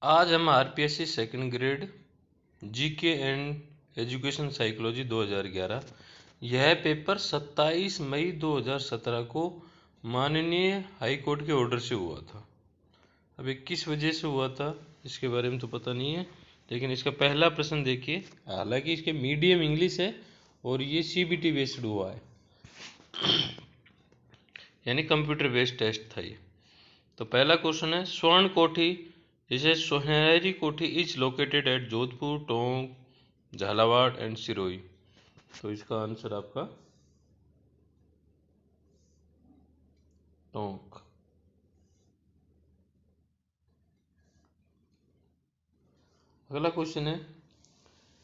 आज हम RPSC second grade GK and education psychology 2011 यह पेपर 27 मई 2017 को माननीय हाई कोर्ट के ऑर्डर से हुआ था। अब किस वजह से हुआ था इसके बारे में तो पता नहीं है, लेकिन इसका पहला प्रश्न देखिए। हालांकि इसके मीडियम इंग्लिश है और ये सीबीटी बेस्ड हुआ है, यानी कंप्यूटर बेस्ड टेस्ट था ये। तो पहला क्वेश्चन है, स्वर्ण कोठी जिसे सुनहरी कोठी is located at Jodhpur, Tonk, Jhalawar and Sirohi. तो इसका आंसर आपका टोंक। अगला क्वेश्चन है,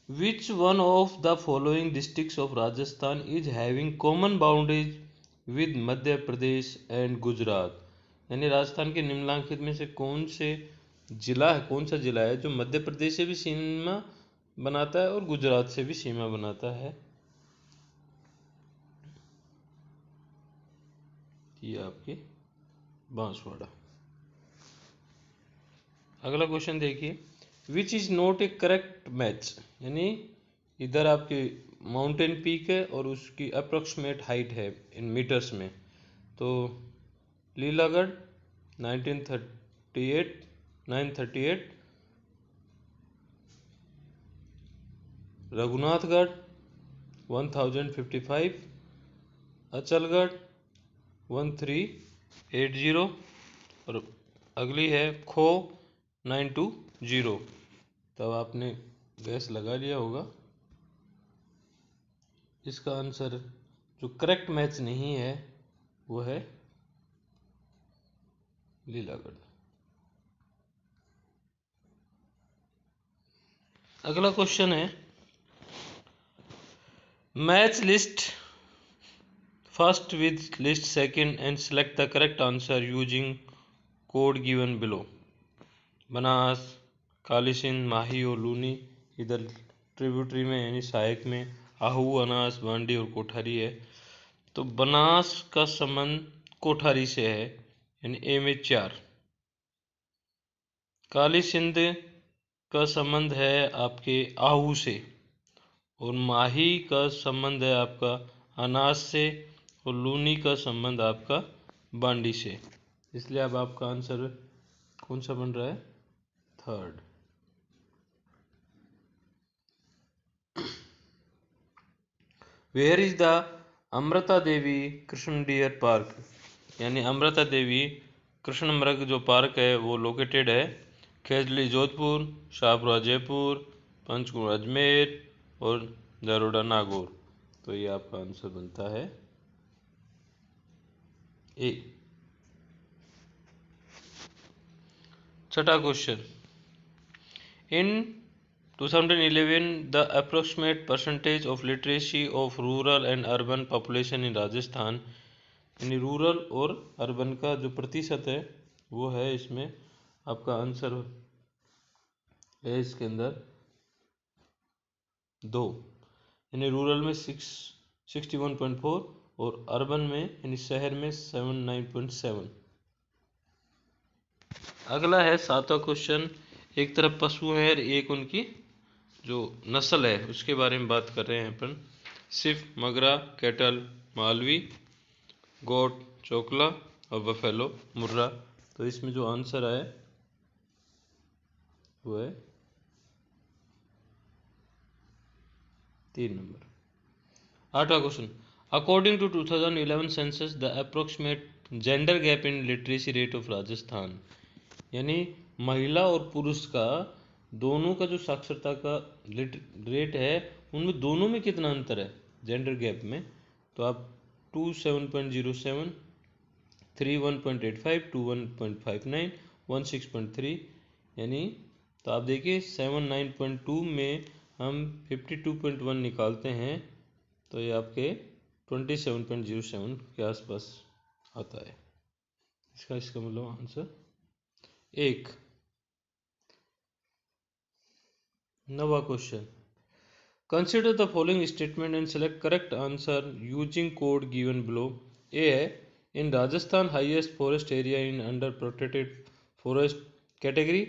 विच one of the following districts of Rajasthan is having common boundaries with Madhya Pradesh and Gujarat. यानी राजस्थान के निम्नलिखित में से कौन सा जिला है जो मध्य प्रदेश से भी सीमा बनाता है और गुजरात से भी सीमा बनाता है। ये आपके बांसवाड़ा। अगला क्वेश्चन देखिए, विच is not A correct match. यानी इधर आपकी माउंटेन पीक है और उसकी अप्रोक्सीमेट हाइट है इन मीटर्स में। तो लीलागढ़ 938, रघुनाथगढ़ 1055, अचलगढ़ 1380 और अगली है खो 920। तब आपने गैस लगा लिया होगा। इसका आंसर जो करेक्ट मैच नहीं है वो है लीलागढ़। अगला क्वेश्चन है, match list first with list second and select the correct answer using code given below. Banas, Kali Sindh, Mahi और लूनी इधर ट्रिब्यूटरी में यानी सहायक में आहू, अनास, बांडी और कोठारी है। तो बनास का संबंध कोठारी से है यानी ए में 4। काली सिंध का संबंध है आपके आहू से और माही का संबंध है आपका अनास से और लूनी का संबंध आपका बांडी से। इसलिए अब आपका आंसर कौन सा बन रहा है? Third. Where is the Amrita Devi Krishna deer park. यानी अमृता देवी कृष्ण मृग जो पार्क है वो लोकेटेड है खेजली जोधपुर, शाहपुरा जयपुर, पंचकुला अजमेर और जरोडा नागौर। तो ये आपका आंसर बनता है ए। छठा question, in 2011 the approximate percentage of literacy of rural and urban population in Rajasthan. यानी रूरल और अर्बन का जो प्रतिशत है वो है इसमें आपका आंसर है इसके अंदर 2। यानी रूरल में 61.4 और अर्बन में यानी शहर में 79.7। अगला है 7वां क्वेश्चन, एक तरफ पशु है और एक उनकी जो नस्ल है उसके बारे में बात कर रहे हैं अपन। सिर्फ मगरा, कैटल, मालवी, गोट, चोकला और बफेलो, मुर्रा। तो इसमें जो आंसर है वो है 3 नंबर। 8वां question, according to 2011 census the approximate gender gap in literacy rate of Rajasthan. यानी महिला और पुरुष का दोनों का जो साक्षरता का रेट है उनमें दोनों में कितना अंतर है जेंडर गैप में। तो आप 2 7.07, 3 1.85, 2 1.59, 1 6.3। यानी तो आप देखिए 7 9.2 में हम 52.1 निकालते हैं तो ये आपके 27.07 के आसपास आता है। इसका मतलब आंसर 1। 9वां question, consider the following statement and select correct answer using code given below. A है, in Rajasthan highest forest area in under protected forest category.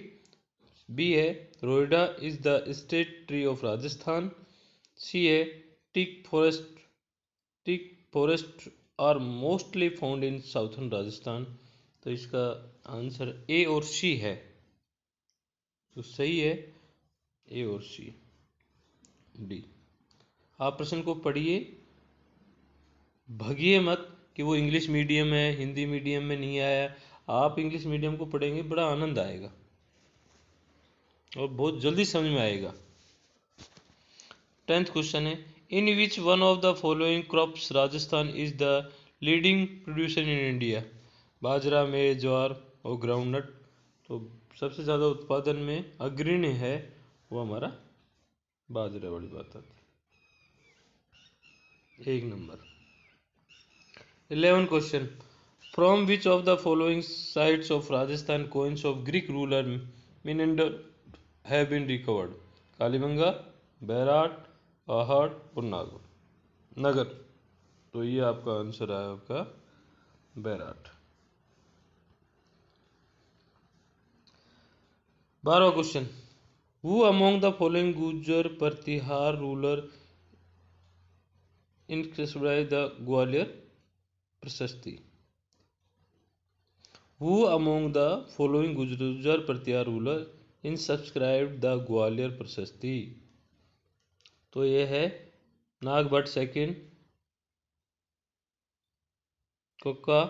B है rohida is the state tree of Rajasthan. C है teak forest are mostly found in southern Rajasthan. तो इसका answer A और सी है, तो सही है ए और सी। डी। आप प्रश्न को पढ़िए, भगिए मत कि वो इंग्लिश मीडियम है, हिंदी मीडियम में नहीं आया। आप इंग्लिश मीडियम को पढ़ेंगे बड़ा आनंद आएगा और बहुत जल्दी समझ में आएगा। 10th क्वेश्चन है, in which one of the following crops Rajasthan is the leading producer in India. बाजरा, मेज, ज्वार और ग्राउंडनट। तो सबसे ज़्यादा उत्पादन में अग्रणी है वो हमारा बाजरा, वाली बात आती है। 1 number. 11 question, from which of the following sites of Rajasthan coins of Greek ruler Menander have been recovered. Kalibanga, Bairat, Ahar और नगर। तो ये आपका आंसर है आपका बैराट। 12वां question, who among the following Gurjar Pratihara ruler inscribed the Gwalior Prashasti. Who among the following Gurjar Pratihara ruler inscribed the Gwalior Prashasti. तो ये है नागभट्ट सेकंड, कुक्का,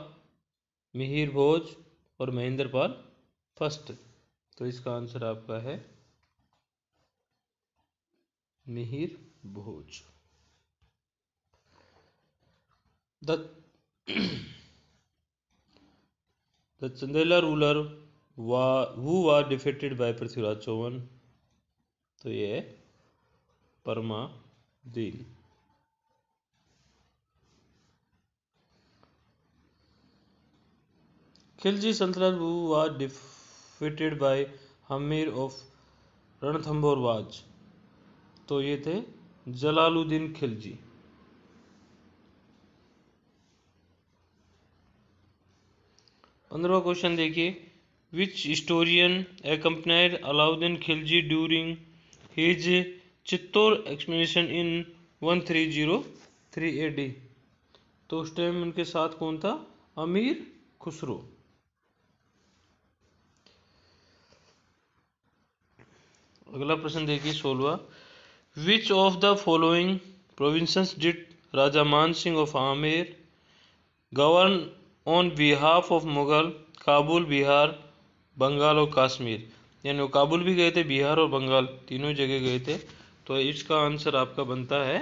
मिहिर भोज और महेंद्र पाल फर्स्ट। तो इसका आंसर आपका है Mihir Bhoj. The Chandela ruler who was defeated by Prithviraj Chauhan. तो ये है परमादीन। खिलजी सल्तनत who was defeated by Hammir of Ranthambore. तो ये थे जलालुद्दीन खिलजी। 15वां क्वेश्चन देखिए, which historian accompanied Alauddin Khilji during his Chittor expedition in 1303 AD। तो उस टाइम उनके साथ कौन था? अमीर खुसरो। अगला प्रश्न देखिए 16वां, which of the following provinces did Raja Man Singh of Amer govern on behalf of Mughal. Kabul, Bihar, Bengal और कश्मीर। यानी वो काबुल भी गए थे, बिहार और बंगाल तीनों जगह गए थे। तो इसका आंसर आपका बनता है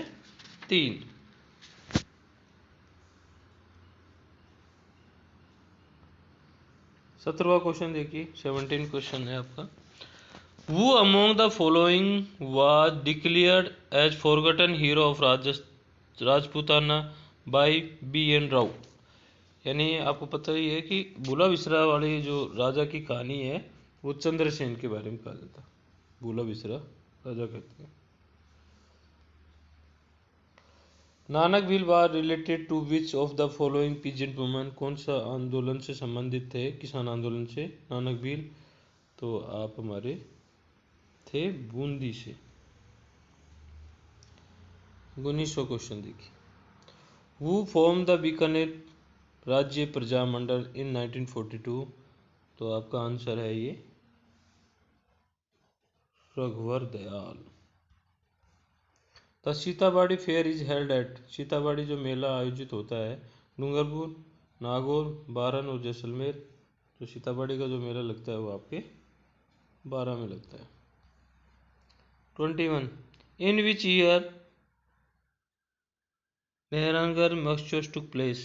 3। 17वां क्वेश्चन देखिए, 17 क्वेश्चन है आपका, Who among the following was declared as forgotten hero of Rajputana by B.N. Rao. यानी आपको पता ही है कि भूला बिसरा वाली जो राजा की कहानी है वो चंद्रसेन के बारे में कहा जाता है। भूला बिसरा राजा कहते हैं। Nanak wheel war related to which of the following peasant women. कौन सा आंदोलन से संबंधित थे? किसान आंदोलन से नानक व्हील। तो आप हमारे थे बूंदी से। 19वां क्वेश्चन देखिए, हु फॉर्म द बीकानेर राज्य प्रजामंडल इन 1942। तो आपका आंसर है ये रघुवर Dayal. The Sitabari fair is held at. Sitabari जो मेला आयोजित होता है डूंगरपुर, नागौर, बारन और जैसलमेर। तो सीताबाड़ी का जो मेला लगता है वो आपके 12 में लगता है। 21, इन विच ईयर मेहरानगढ़ महोत्सव took place.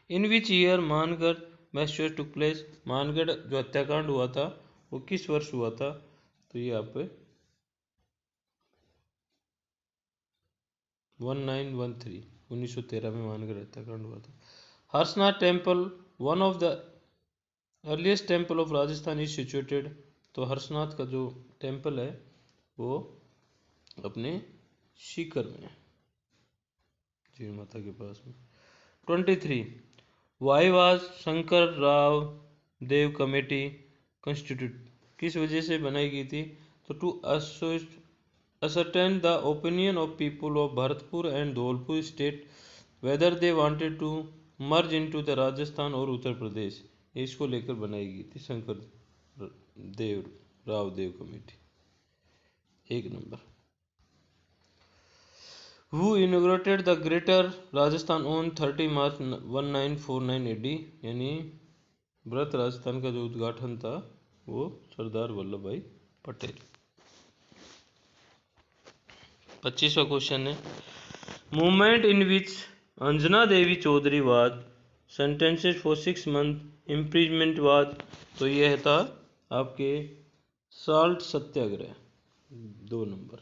In which year Mangarh महोत्सव टुक प्लेस। मानगढ़ जो हत्याकांड हुआ था वो किस वर्ष हुआ था? तो ये आप 1913 में मानगढ़ हत्याकांड हुआ था। Harshnath temple one of the earliest temple of Rajasthan is situated. तो हर्षनाथ का जो टेम्पल है वो अपने सीकर में, जी माता के पास में। 23, why was Shankar Rao Dev committee constitute, किस वजह से बनाई गई थी? तो to ascertain the opinion of people of Bharatpur and Dholpur state whether they wanted to merge into the Rajasthan और उत्तर प्रदेश, इसको लेकर बनाई गई थी Shankar Dev Rao Dev committee. 1 number. Who inaugurated the Greater Rajasthan on 30 March 1949 AD, यानी बृहत राजस्थान का जो उद्घाटन था वो सरदार वल्लभ भाई पटेल। 25वां क्वेश्चन है, movement in which Anjana Devi Chaudhary was sentenced for 6 month imprisonment was, तो यह था आपके साल्ट सत्याग्रह। 2 नंबर।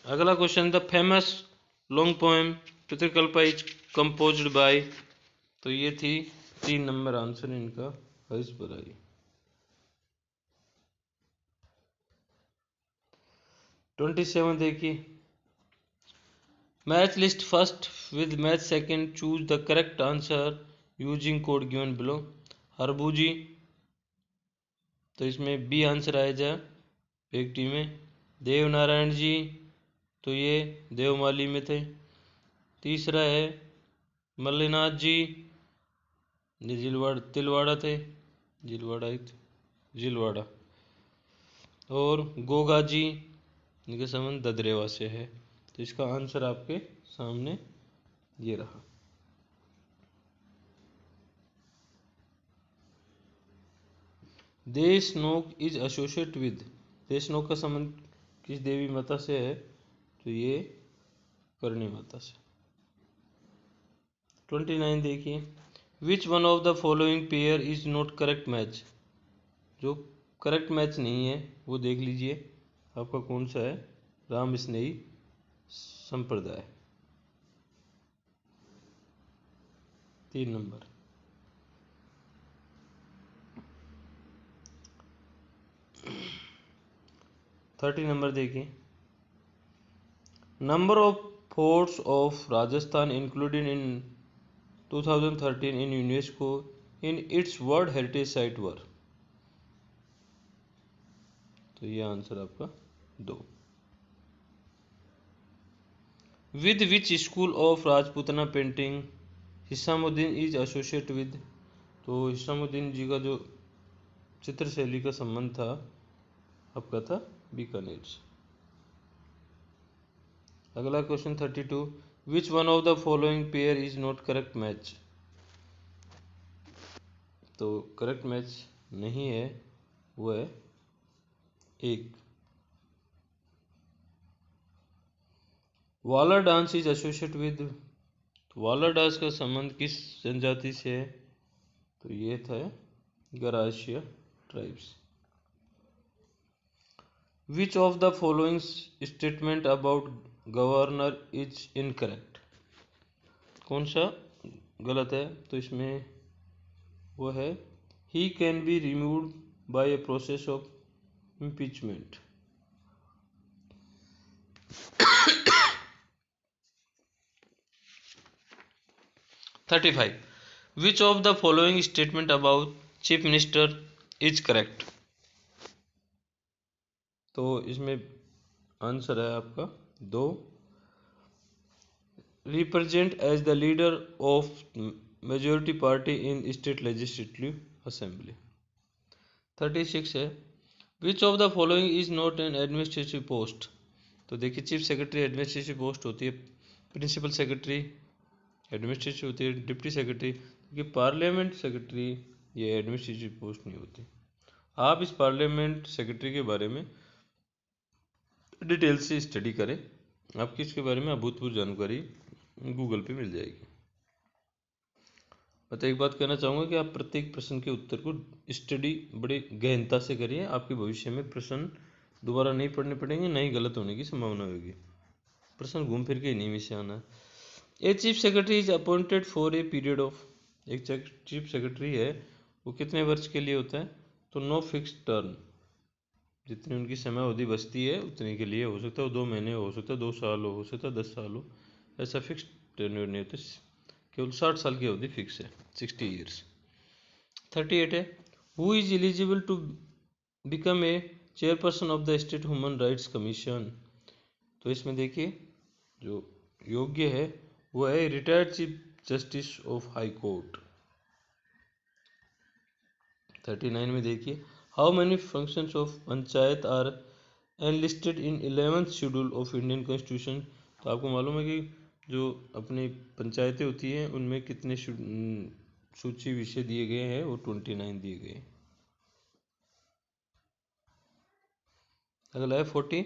अगला question, the famous long poem Pitrikalpa is composed by, तो ये थी 3 नंबर आंसर इनका हर्ष बराई। 27 देखिए, match list first with match second, choose the correct answer using code given below. हरबूजी, तो इसमें बी आंसर आएगा व्यक्ति में। देवनारायण जी, तो ये देवमाली में थे। तीसरा है मल्लिनाथ जी, ये तिलवाड़ा थे, जिलवाड़ा। और गोगा जी, इनके संबंध ददरेवा से है। तो इसका आंसर आपके सामने ये रहा। Deshnok is associate with, Deshnok का संबंध किस देवी माता से है? तो ये करणी माता से। 29 देखिए, विच one of the following pair is not correct match, जो करेक्ट मैच नहीं है वो देख लीजिए आपका कौन सा है? राम स्नेही संप्रदाय। 3 नंबर। 30 नंबर देखिए, number of forts of Rajasthan included in 2013 in UNESCO in its world heritage site were, तो ये आंसर आपका 2। With which school of Rajputana painting Hisamuddin is associate with, तो हिसामुद्दीन जी का जो चित्र शैली का संबंध था आपका था बीकानेर से। अगला question 32, which one of the following pair is not correct match, तो करेक्ट मैच नहीं है वो है 1। वाला डांस इज एसोसिएट विद, वाला डांस का संबंध किस जनजाति से है? तो ये था Garasia tribes. Which of the following statement about governor is incorrect, कौन सा गलत है? तो इसमें वो है he can be removed by a process of impeachment. 35, which of the following statement about chief minister is correct, तो इसमें आंसर है आपका 2, represent as the leader of majority party in state legislative assembly. 36 है, which of the following is not an administrative post, तो देखिए chief secretary administrative post होती है, principal secretary administrative होती है, डिप्टी सेक्रेटरी, क्योंकि पार्लियामेंट सेक्रेटरी ये administrative post नहीं होती। आप इस पार्लियामेंट सेक्रेटरी के बारे में डिटेल से स्टडी करें, आपकी इसके बारे में अभूतपूर्व जानकारी गूगल पे मिल जाएगी। मैं तो एक बात कहना चाहूँगा कि आप प्रत्येक प्रश्न के उत्तर को स्टडी बड़ी गहनता से करिए, आपके भविष्य में प्रश्न दोबारा नहीं पढ़ने पड़ेंगे, नहीं गलत होने की संभावना होगी, प्रश्न घूम फिर के इन्हीं में से आना है। A chief secretary is appointed for a period of, एक चीफ सेक्रेटरी है वो कितने वर्ष के लिए होता है? तो नो फिक्स टर्म, जितनी उनकी समय अवधि बचती है उतने के लिए हो सकता है, 2 महीने हो सकता है, 2 साल हो सकता है, 10 साल हो, ऐसा फिक्स टेन्योर नहीं होते, केवल 60 साल की अवधि फिक्स है, 60 ईयर्स। 38 है, who is eligible to become a chairperson of the state human rights commission. तो इसमें देखिए जो योग्य है वो है retired chief justice of high court. 39 में देखिए, how many functions of panchayat are enlisted in 11th schedule of Indian constitution. तो आपको मालूम है कि जो अपनी पंचायतें होती हैं उनमें कितने सूची विषय दिए गए हैं, वो 29 दिए गए हैं। अगला है 40,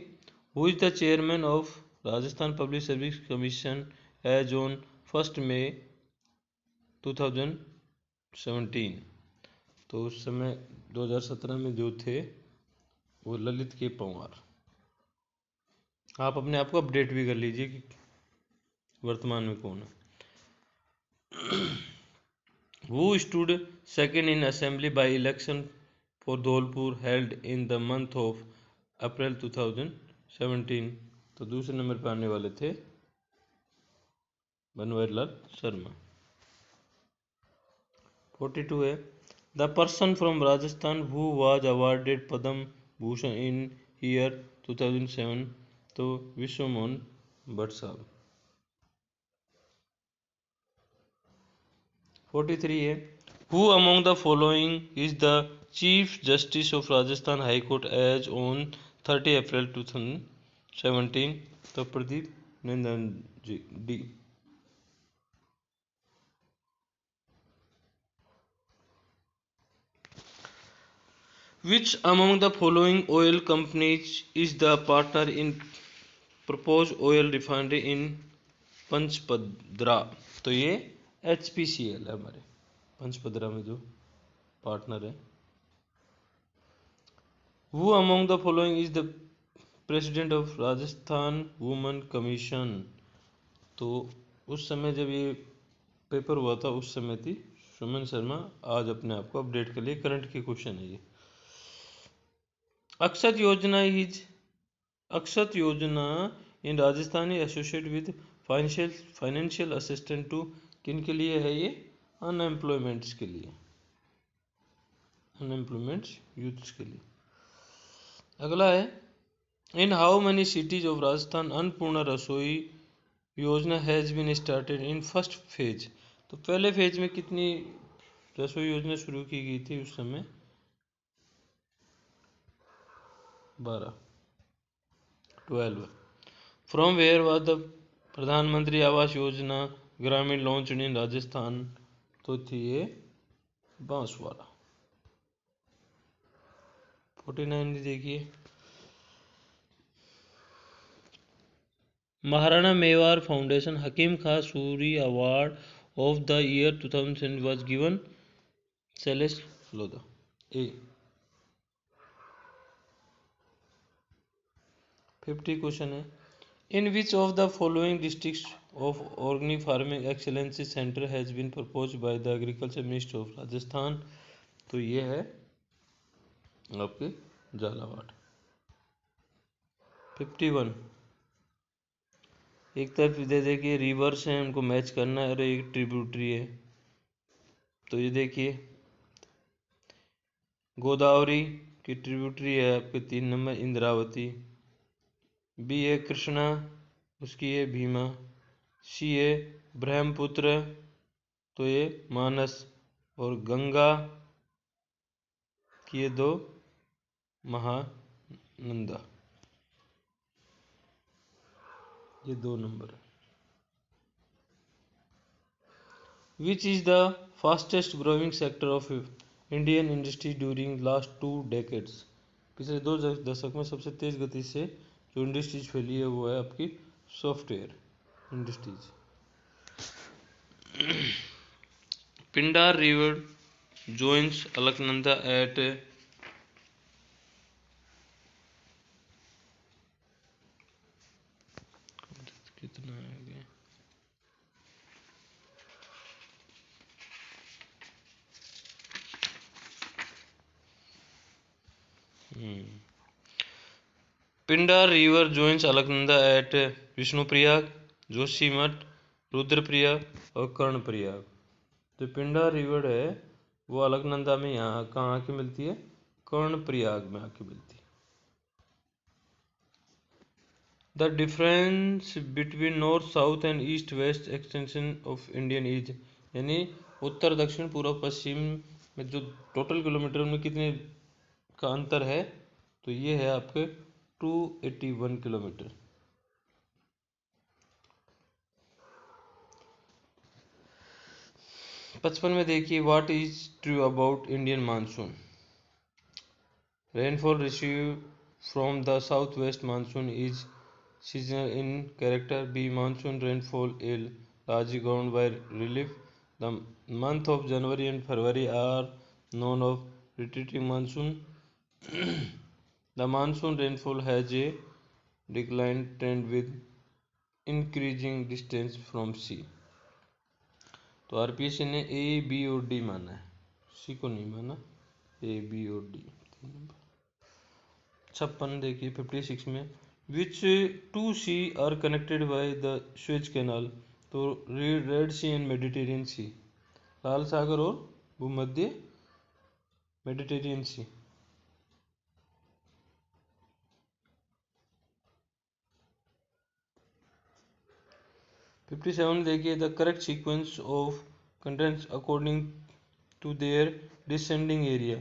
who is the chairman of Rajasthan public service commission as on 1 May 2017। तो उस समय 2017 में जो थे वो ललित के पंवार। आप अपने आप को अपडेट भी कर लीजिए कि वर्तमान में कौन है। Who stood second in assembly by election for Dholpur held in the month of April 2017। तो दूसरे नंबर पर आने वाले थे बनवारीलाल शर्मा। 42 है, the person from Rajasthan who was awarded Padma Bhushan in year 2007। तो विश्व मोहन भट्ट साहब। 43 है, who among the following is the chief justice of Rajasthan high court as on 30 April 2017। तो Pradeep Nandan ji D. Which among the following oil companies is the partner in proposed oil refinery in Pachpadra. तो ये HPCL है हमारे पंचपदरा में जो partner है। Who among the following is the president of Rajasthan women commission. तो उस समय जब ये पेपर हुआ था उस समय थी सुमन शर्मा। आज अपने आप को अपडेट कर लिए, करंट के क्वेश्चन है ये। Akshat Yojana in Rajasthan associate with financial assistant to, किन के लिए है ये? अनएम्प्लॉयमेंट्स के लिए, अनएम्प्लॉयमेंट्स यूथ्स के लिए। अगला है, in how many cities of Rajasthan Annapurna Rasoi Yojana has been started in first phase. तो पहले फेज में कितनी रसोई योजना शुरू की गई थी उस समय? 12। फ्रॉम वेयर वाज द प्रधानमंत्री आवास योजना ग्रामीण लॉन्च इन राजस्थान। तो थी ये बांसवाड़ा। 49 देखिए, Maharana Mewar foundation Hakim Khan Suri award of the year 2010 was given Celeste Lodha A. 50 question है, in which of the following districts of organic farming excellency centre has been proposed by the agriculture minister of Rajasthan. तो ये है आपके झालावाड़। 51, एक तरफ दे देखिए रिवर्स है, उनको मैच करना है और एक ट्रिब्यूटरी है। तो ये देखिए गोदावरी की ट्रिब्यूटरी है आपके 3 नंबर इंद्रावती। बी है कृष्णा, उसकी है भीमा। सी है ब्रह्मपुत्र, तो ये मानस। और गंगा की ये 2 महानंदा, ये 2 number. Which is the fastest growing sector of Indian industry during last 2 decades. पिछले 2 दशक में सबसे तेज गति से जो इंडस्ट्रीज फैली है वो है आपकी software industries. Pindar river joins Alaknanda at कितना आ गया? Pindar river joins Alaknanda at Vishnuprayag, Joshimath, Rudraprayag और कर्णप्रयाग। जो पिंडा रिवर है वो अलकनंदा में यहाँ कहाँ आके मिलती है, कर्णप्रयाग में आके मिलती है। The difference between north south and east west extension of Indian is, यानी उत्तर दक्षिण पूर्व पश्चिम में जो टोटल किलोमीटर में कितने का अंतर है, तो ये है आपके 281 किलोमीटर। पचपन में देखिए, what is true about Indian monsoon. Rainfall receive from the south west monsoon is seasonal in character. B. Monsoon rainfall is largely governed by relief. The month of January and February are known of retreating monsoon. The monsoon rainfall has a decline trend with increasing distance from sea. तो RPSC ने A B और D माना है, सी को नहीं माना, A B और D. 56 देखिए 56 में, which two sea are connected by the Suez canal, तो red sea and Mediterranean sea, लाल सागर और भूमध्य मेडिटेरियन सी। फिफ्टी सेवन देखिए, the correct sequence of continents according to their descending area,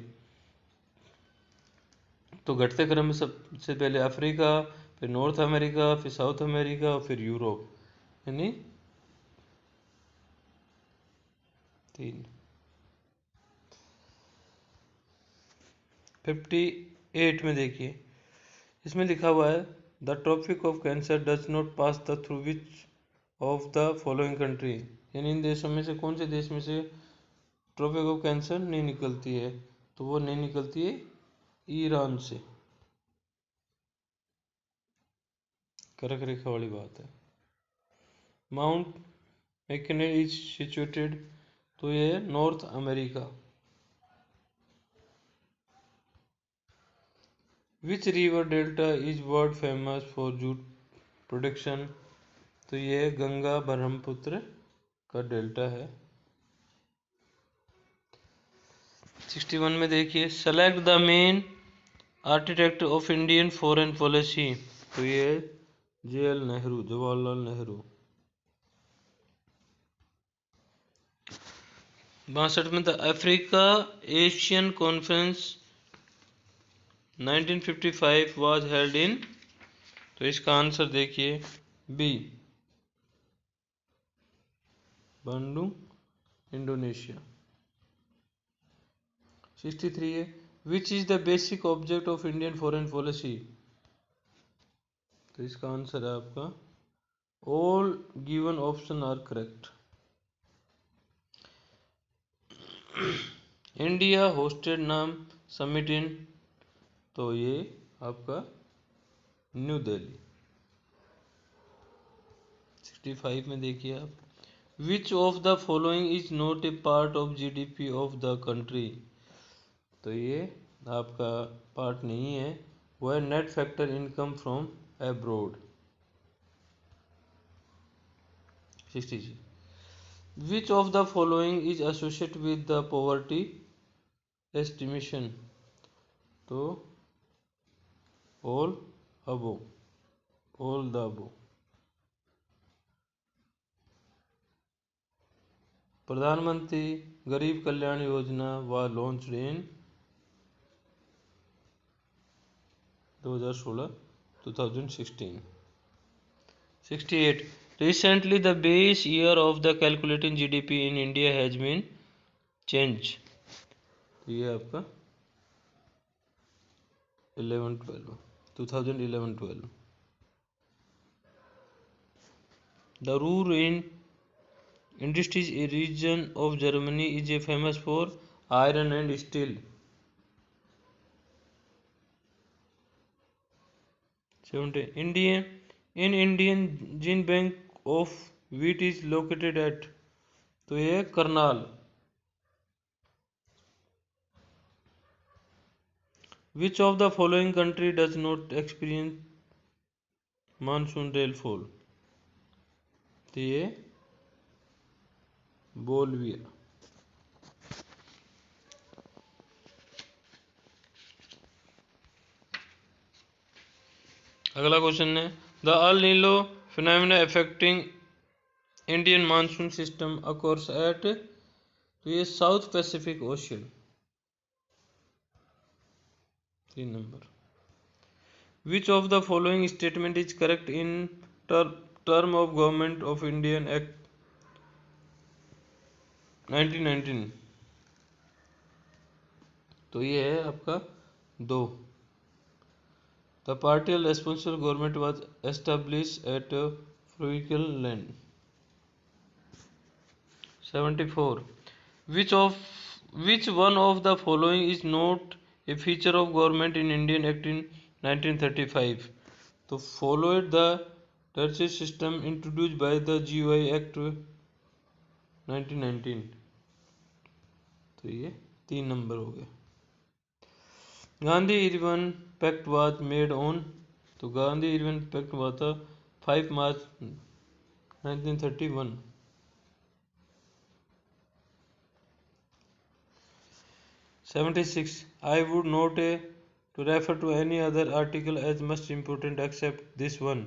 तो घटते क्रम में सबसे पहले अफ्रीका, फिर नॉर्थ अमेरिका, फिर साउथ अमेरिका और फिर यूरोप, यानी 3। 58 में देखिए, इसमें लिखा हुआ है the tropic of cancer does not pass the through which of the following country, यानी इन देशों में से कौन से देश में से ट्रॉपिक ऑफ कैंसर नहीं निकलती है, तो वो नहीं निकलती है ईरान से। कर्क रेखा वाली बात है। माउंट मैककिनले इज सिचुएटेड, तो ये north America. Which river delta is world famous for jute production, तो ये गंगा ब्रह्मपुत्र का डेल्टा है। 61 में देखिए, select the main architect of Indian foreign policy, तो ये JL नेहरू, जवाहरलाल नेहरू। 62 में the Africa Asian conference 1955 was held in, तो इसका आंसर देखिए बी, बांडुंग, इंडोनेशिया। 63 है, which is the basic object of Indian foreign policy, तो इसका आंसर है आपका all given option are correct. India hosted NAM summit in, तो ये आपका न्यू दिल्ली। 65 में देखिए आप, विच of the following is not a part of GDP of the country, तो ये आपका पार्ट नहीं है, वो है net factor income from abroad. 66, which of the following is associated with the poverty estimation, तो all above, all the above. Pradhanmantri Garib Kalyan Yojana was launched in 2016 2016। 68, recently the base year of the calculating GDP in India has been changed, तो ये आपका 2011-12। The Ruhr in industries a region of Germany is a famous for iron and steel। 70, Indian Gene Bank of Wheat is located at, तो ये Karnal. Which of the following country does not experience monsoon rainfall, तो ये Bolivia. अगला question है the El Nino phenomena affecting Indian monsoon system occurs at, तो ये south Pacific ocean. 3 number which of the following statement is correct in term of government of Indian act 1919, तो ये है आपका 2। The partial responsible government was establish at फ्रूइकल लैंड। 74 which of which one of the following is not a feature of government in Indian Act in 1935, तो followed the tertiary system introduced by the GOI Act 1919, तो ये 3 number हो गए। Gandhi Irwin pact was made on, तो Gandhi Irwin pact हुआ था 5 मार्च 1931। 76 I would not to refer to any other article as much important except this one.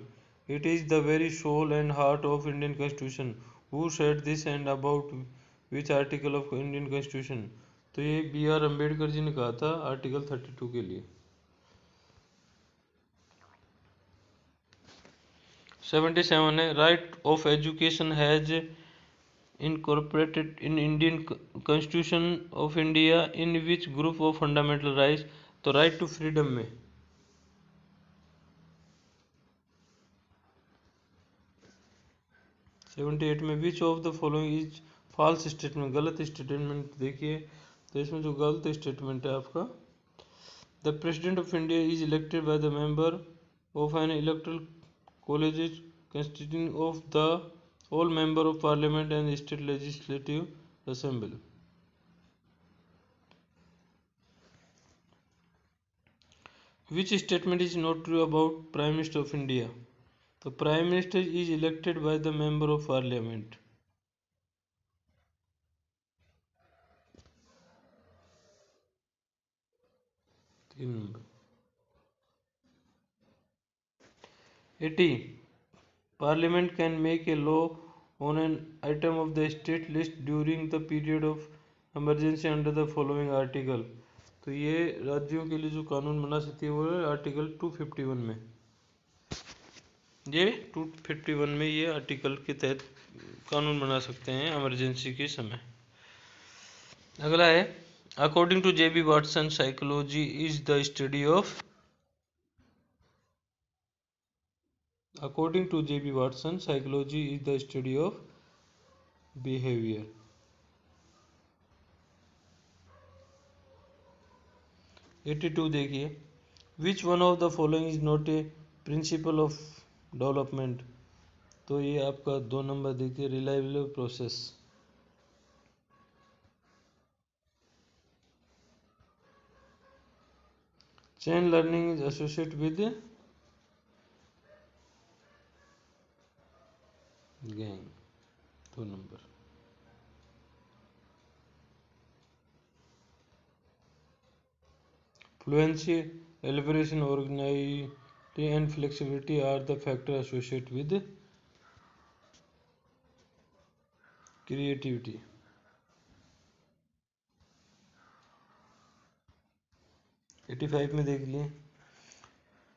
It is the very soul and heart of Indian Constitution. Who said this and about which article of Indian Constitution? तो ये B are Ambedkar ji ने कहा था article 32 के लिए। 77 है right of education has incorporated in Indian Constitution of India in which group of fundamental rights, तो right to freedom में। 78 में which of the following is false statement, गलत स्टेटमेंट देखिए, तो इसमें जो गलत स्टेटमेंट है आपका the president of India is elected by the member of an electoral college constituting of the all member of parliament and state legislative assembly। which statement is not true about prime minister of India, तो prime minister is elected by the member of parliament। तीन number 80 parliament can make a law on an item of the state list during the period of emergency under the following article, तो ये राज्यों के लिए जो कानून बना सकती है वो है आर्टिकल 251 में। ये 251 में ये आर्टिकल के तहत कानून बना सकते हैं इमरजेंसी के समय। अगला है according to JB Watson psychology is the study of, according to J.B. Watson, psychology is the study of behavior। 82 देखिए which one of the following is not a principle of development, तो ये आपका 2 number देखिए reliable process. Chain learning is associated with Gagne, 2 number. Fluency, elaboration, originality and flexibility are the factor associated with creativity. 85 में देख लिए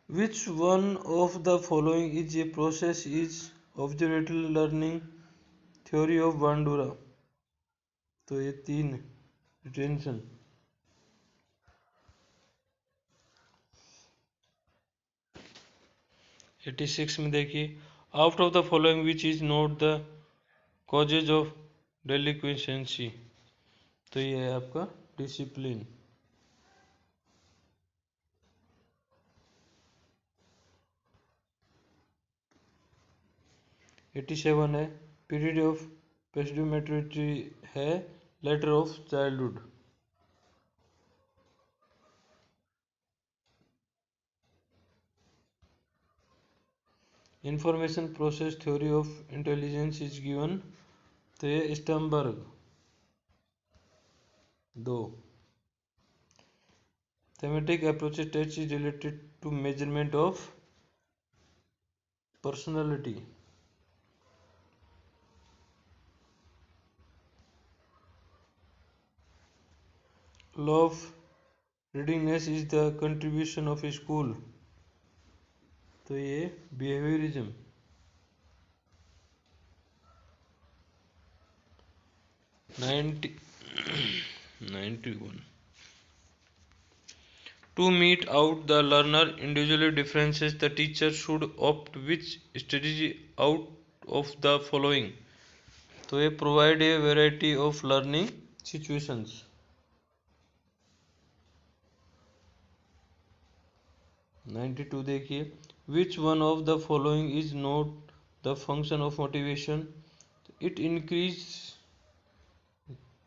which one of the following is a process is observable learning theory of बांडुरा, तो ये 3 retention. 86 में देखिए out of the following which is not the causes of delinquency, तो ये है आपका डिसिप्लिन। 87 है पीरियड ऑफ पेस्डोमेट्रिटी है later of childhood. Information process theory of intelligence is given तो ये Sternberg 2. Thematic approaches test is related to measurement of personality. Law of readiness is the contribution of a school. तो ये behaviorism. 91. To meet out the learner individual differences, the teacher should opt which strategy out of the following. तो ये provide a variety of learning situations. 92 देखिए, which one of the following is not the function of motivation? It increases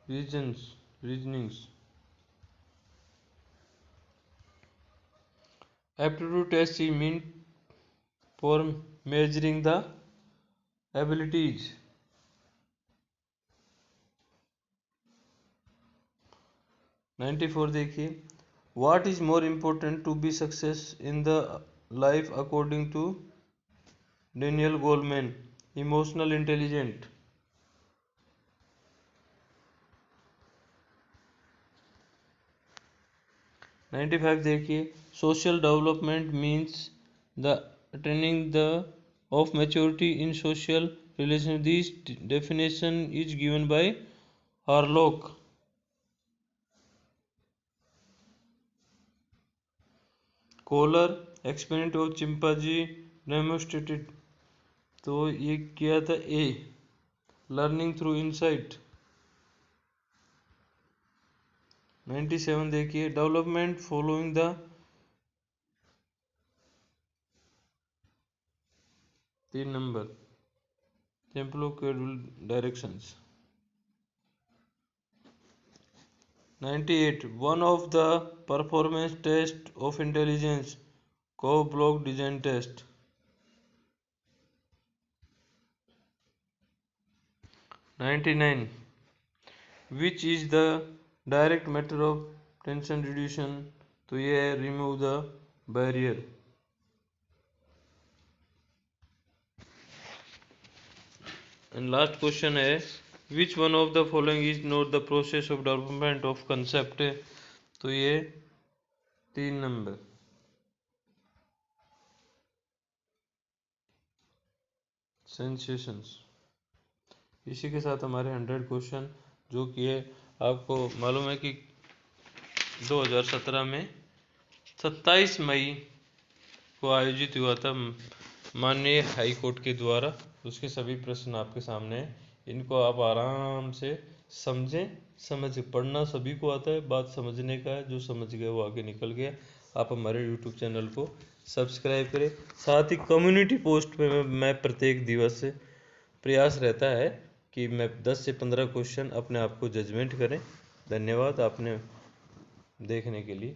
reasonings. Aptitude test is meant for measuring the abilities. 94 देखिए, what is more important to be success in the life according to Daniel Goleman? Emotional intelligence. 95 देखिए, social development means the attaining the of maturity in social relations. This definition is given by Harlock. Kohler experiment of chimpanzee demonstrated. तो ये किया था ए. Learning through insight. 97 देखिए, development following the 3 number टेम्पलो directions. 98 one of the performance test of intelligence co-block design test. 99 which is the direct method of tension reduction? तो ये है remove the barrier. And last question है, which one of the following is not the process of development of concept? तो ये 3 number sensations. इसी के साथ हमारे 100 क्वेश्चन जो कि है, आपको मालूम है कि 2017 में 27 मई को आयोजित हुआ था माननीय हाई कोर्ट के द्वारा. उसके सभी प्रश्न आपके सामने हैं. इनको आप आराम से समझें. पढ़ना सभी को आता है, बात समझने का है. जो समझ गया वो आगे निकल गया. आप हमारे यूट्यूब चैनल को सब्सक्राइब करें. साथ ही कम्युनिटी पोस्ट पे मैं प्रत्येक दिवस से प्रयास रहता है कि मैं 10 से 15 क्वेश्चन अपने आप को जजमेंट करें. धन्यवाद आपने देखने के लिए.